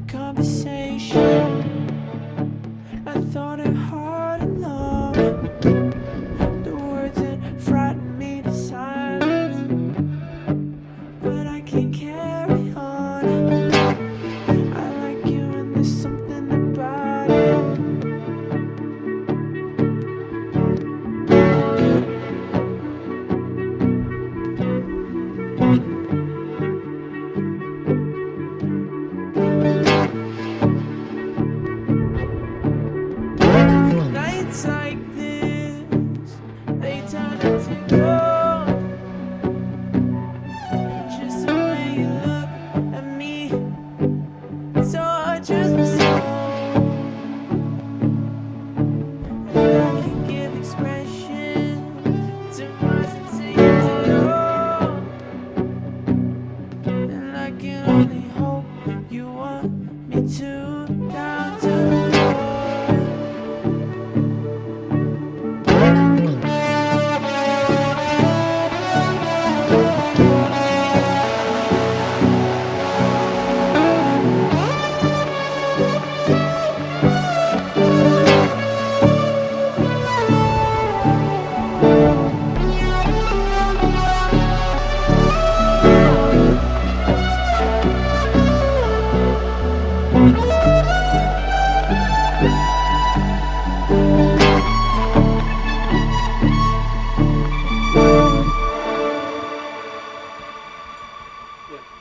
the conversation. I thought it hard and long. The words that frighten me to silence, but I can't carry on. I like you and there's something about it. Nights like this, they turn into gold. Just the way you look at me tortures my soul. And I can give expression to my sensations at all. And I can only hope you want me to down to the floor. Yeah.